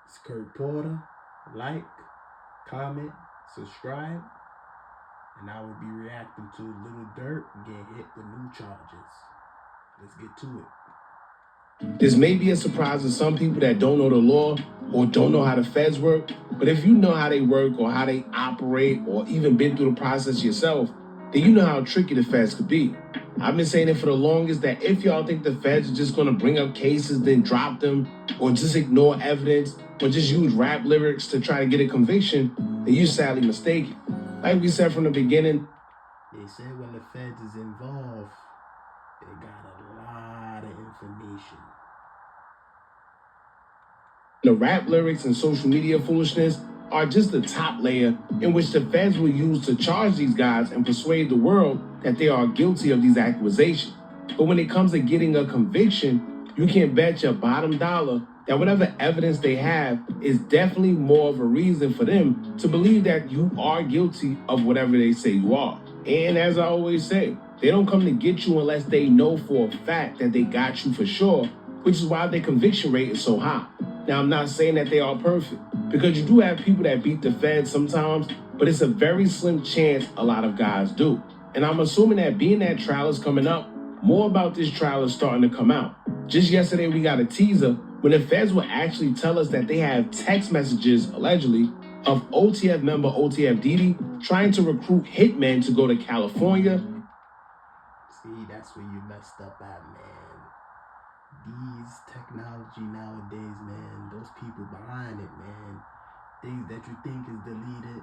It's Kurt Porter. Like, comment, subscribe, and I will be reacting to Little Durk getting hit with new charges. Let's get to it. This may be a surprise to some people that don't know the law or don't know how the feds work, but if you know how they work or how they operate or even been through the process yourself, then you know how tricky the feds could be. I've been saying it for the longest that if y'all think the feds are just going to bring up cases, then drop them, or just ignore evidence, or just use rap lyrics to try to get a conviction, then you're sadly mistaken. Like we said from the beginning, they said when the feds is involved, they got a lot of information. The rap lyrics and social media foolishness are just the top layer in which the feds will use to charge these guys and persuade the world that they are guilty of these accusations. But when it comes to getting a conviction, you can bet your bottom dollar that whatever evidence they have is definitely more of a reason for them to believe that you are guilty of whatever they say you are. And as I always say, they don't come to get you unless they know for a fact that they got you for sure, which is why their conviction rate is so high. Now, I'm not saying that they are perfect, because you do have people that beat the feds sometimes, but it's a very slim chance a lot of guys do. And I'm assuming that being that trial is coming up, more about this trial is starting to come out. Just yesterday, we got a teaser when the feds will actually tell us that they have text messages, allegedly, of OTF member OTF Didi trying to recruit hitmen to go to California. See, that's where you messed up at, man. These technology nowadays, man, those people behind it, man, things that you think is deleted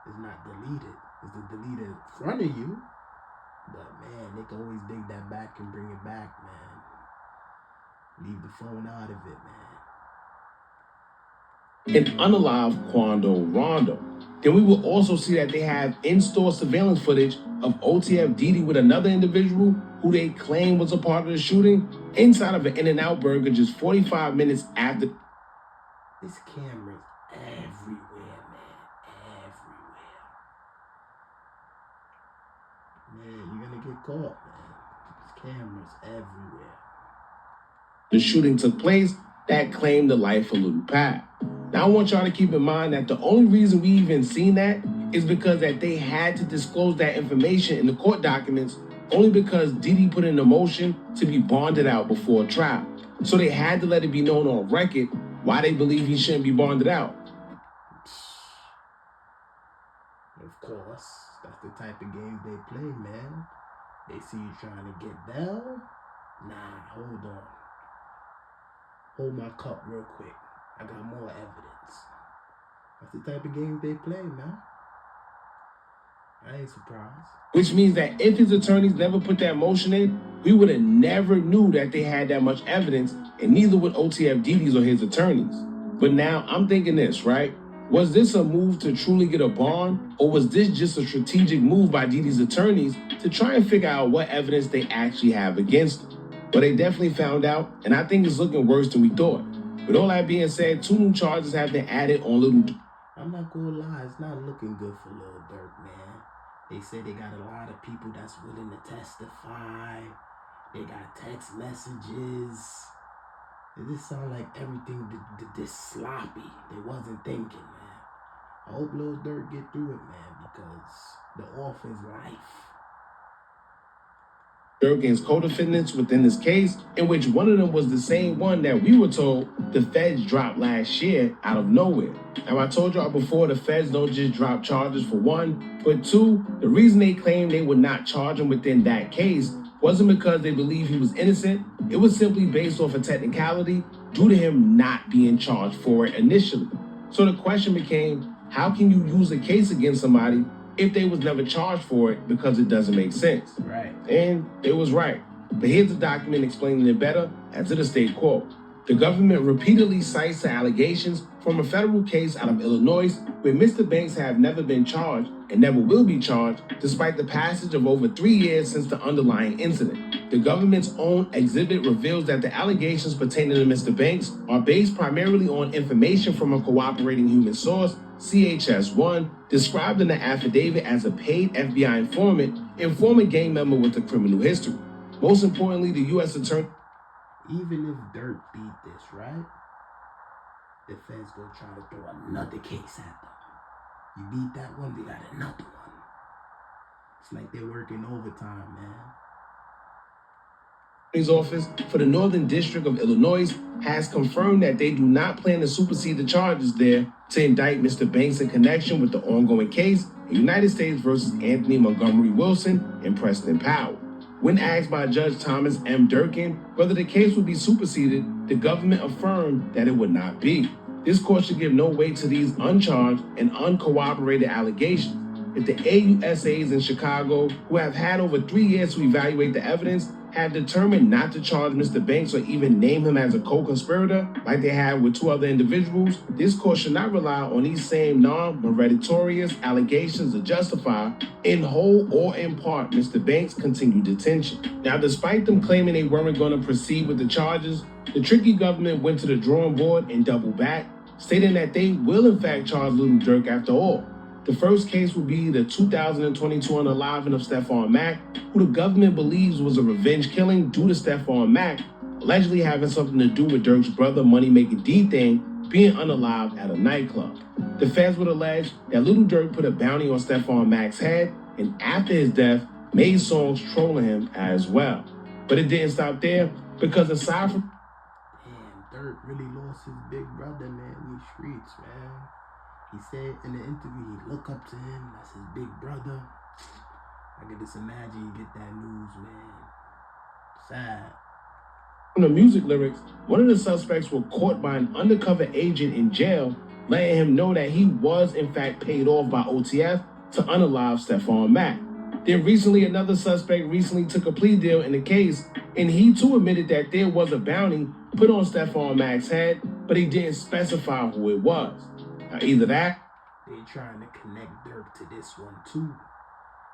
is not deleted. It's deleted in front of you. But, man, they can always dig that back and bring it back, man. Leave the phone out of it, man. And unalive Quando Rondo. Then we will also see that they have in-store surveillance footage of OTF Didi with another individual who they claim was a part of the shooting inside of an In-N-Out burger just 45 minutes after. This camera's everywhere, man. Everywhere. Man, you're gonna get caught, man. This camera's everywhere. The shooting took place that claimed the life of Little Pat. Now, I want y'all to keep in mind that the only reason we even seen that is because that they had to disclose that information in the court documents only because Didi put in a motion to be bonded out before a trial. So they had to let it be known on record why they believe he shouldn't be bonded out. Of course, that's the type of game they play, man. They see you trying to get down. Nah, hold on. Hold my cup real quick. I got more evidence. That's the type of game they play, man. I ain't surprised. Which means that if his attorneys never put that motion in, we would have never knew that they had that much evidence, and neither would OTF Didi's or his attorneys. But now I'm thinking this, right? Was this a move to truly get a bond, or was this just a strategic move by Didi's attorneys to try and figure out what evidence they actually have against him? But they definitely found out, and I think it's looking worse than we thought. With all that being said, 2 new charges have been added on Little Durk. I'm not gonna lie, it's not looking good for Lil Durk, man. They said they got a lot of people that's willing to testify. They got text messages. It just sound like everything this sloppy. They wasn't thinking, man. I hope Lil Durk get through it, man, because the orphan's life. Durk and his co-defendants within this case, in which one of them was the same one that we were told the feds dropped last year out of nowhere. Now, I told y'all before, the feds don't just drop charges for one, but two, the reason they claimed they would not charge him within that case wasn't because they believe he was innocent. It was simply based off a technicality due to him not being charged for it initially. So the question became, how can you use a case against somebody if they was never charged for it, because it doesn't make sense? Right. And it was right. But here's the document explaining it better as it is state quote. The government repeatedly cites the allegations from a federal case out of Illinois where Mr. Banks have never been charged and never will be charged despite the passage of over 3 years since the underlying incident. The government's own exhibit reveals that the allegations pertaining to Mr. Banks are based primarily on information from a cooperating human source, CHS-1, described in the affidavit as a paid FBI informant and former gang member with a criminal history. Most importantly, the U.S. Attorney... Even if Durk beat this, right? the feds gonna try to throw another case at them. You beat that one, we got another one. It's like they're working overtime, man. His office for the Northern District of Illinois has confirmed that they do not plan to supersede the charges there to indict Mr. Banks in connection with the ongoing case in United States versus Anthony Montgomery Wilson and Preston Powell. When asked by Judge Thomas M. Durkin whether the case would be superseded, the government affirmed that it would not be. This court should give no weight to these uncharged and uncorroborated allegations. If the AUSAs in Chicago, who have had over 3 years to evaluate the evidence, have determined not to charge Mr. Banks or even name him as a co-conspirator, like they have with 2 other individuals, this court should not rely on these same non-meritorious allegations to justify, in whole or in part, Mr. Banks' continued detention. Now, despite them claiming they weren't going to proceed with the charges, the tricky government went to the drawing board and doubled back, stating that they will in fact charge Little Durk after all. The first case will be the 2022 unaliving of Stephon Mack, who the government believes was a revenge killing due to Stephon Mack allegedly having something to do with Durk's brother Moneymaker D-Thing being unalived at a nightclub. The feds would allege that Little Durk put a bounty on Stephon Mack's head and after his death made songs trolling him as well. But it didn't stop there, because aside from... Damn, Durk really lost his big brother, man, in these streets, man. He said in the interview he look up to him, that's his big brother. I can just imagine you get that news, man. Sad. From the music lyrics, one of the suspects were caught by an undercover agent in jail, letting him know that he was in fact paid off by OTF to unalive Stephon Mack. Then recently, another suspect took a plea deal in the case, and he too admitted that there was a bounty put on Stephon Mack's head, but he didn't specify who it was. Now, either that, they trying to connect Durk to this one too,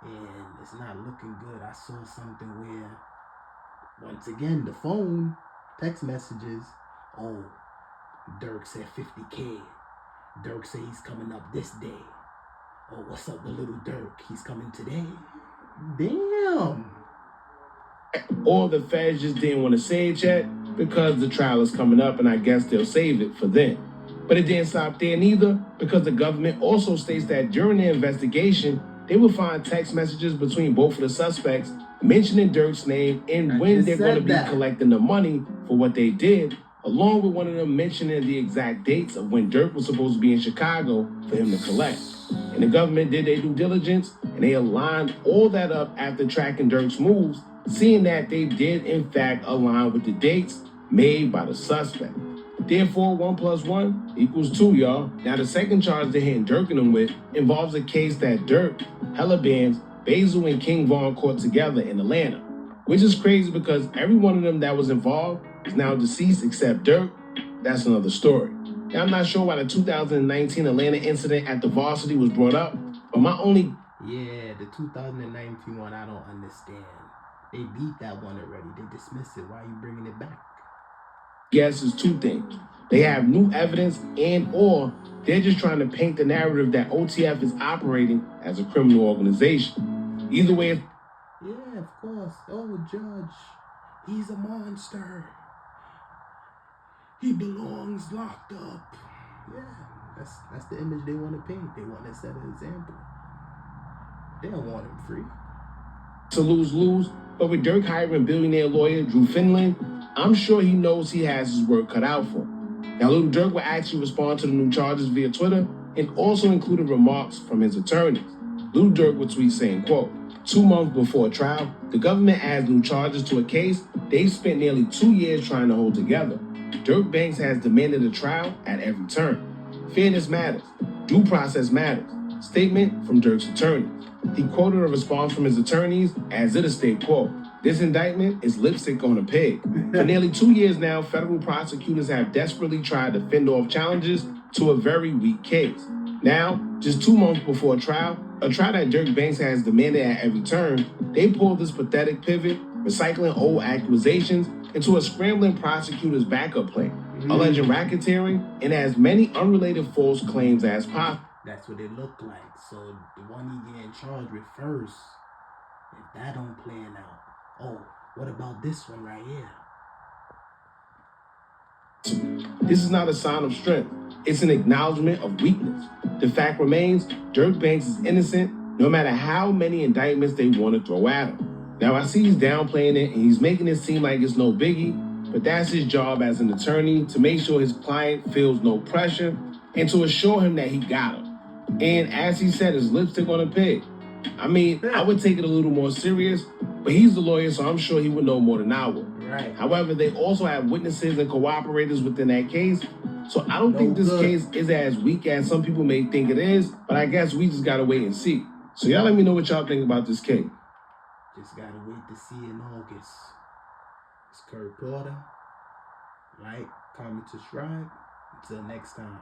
and it's not looking good. I saw something where, once again, the phone, text messages, oh, Durk said 50K. Durk said he's coming up this day. Oh, what's up with Little Durk? He's coming today. Damn. Or the feds just didn't want to say it yet because the trial is coming up, and I guess they'll save it for then. But it didn't stop there neither, because the government also states that during the investigation, they will find text messages between both of the suspects mentioning Durk's name and when they're going to be collecting the money for what they did, along with one of them mentioning the exact dates of when Durk was supposed to be in Chicago for him to collect. And the government did their due diligence, and they aligned all that up after tracking Durk's moves, seeing that they did in fact align with the dates made by the suspect. Therefore, 1 + 1 = 2, y'all. Now, the second charge they're hitting Durk and them with involves a case that Durk, Hella Bands, Basil, and King Von caught together in Atlanta, which is crazy because every one of them that was involved is now deceased except Durk. That's another story. Now, I'm not sure why the 2019 Atlanta incident at the Varsity was brought up, but my only... Yeah, the 2019 one, I don't understand. They beat that one already. They dismissed it. Why are you bringing it back? Guess is 2 things. They have new evidence or they're just trying to paint the narrative that OTF is operating as a criminal organization. Either way... Yeah, of course. Oh, Judge, he's a monster. He belongs locked up. Yeah, that's the image they want to paint. They want to set an example. They don't want him free. To lose-lose, but with Durk hiring billionaire lawyer Drew Finland, I'm sure he knows he has his work cut out for him. Now, Little Durk will actually respond to the new charges via Twitter and also included remarks from his attorneys. Little Durk would tweet saying, quote, 2 months before trial, the government adds new charges to a case they've spent nearly 2 years trying to hold together. Durk Banks has demanded a trial at every turn. Fairness matters. Due process matters. Statement from Durk's attorneys. He quoted a response from his attorneys as it state, quote, this indictment is lipstick on a pig. For nearly 2 years now, federal prosecutors have desperately tried to fend off challenges to a very weak case. Now, just 2 months before trial, a trial that Durk Banks has demanded at every turn, they pulled this pathetic pivot, recycling old accusations into a scrambling prosecutor's backup plan, alleging racketeering and as many unrelated false claims as possible. That's what it looked like. So the one he getting charged with first, if that don't plan out, oh, what about this one right here? This is not a sign of strength. It's an acknowledgement of weakness. The fact remains, Durk Banks is innocent no matter how many indictments they want to throw at him. Now, I see he's downplaying it and he's making it seem like it's no biggie, but that's his job as an attorney, to make sure his client feels no pressure and to assure him that he got him. And as he said, his lipstick on a pig. I mean, I would take it a little more serious, but he's the lawyer, so I'm sure he would know more than I would. Right. However, they also have witnesses and cooperators within that case, so I don't think this case is as weak as some people may think it is, but I guess we just gotta wait and see. So y'all let me know what y'all think about this case. Just gotta wait to see in August. It's Kurt Porter. Like, comment, subscribe. Until next time.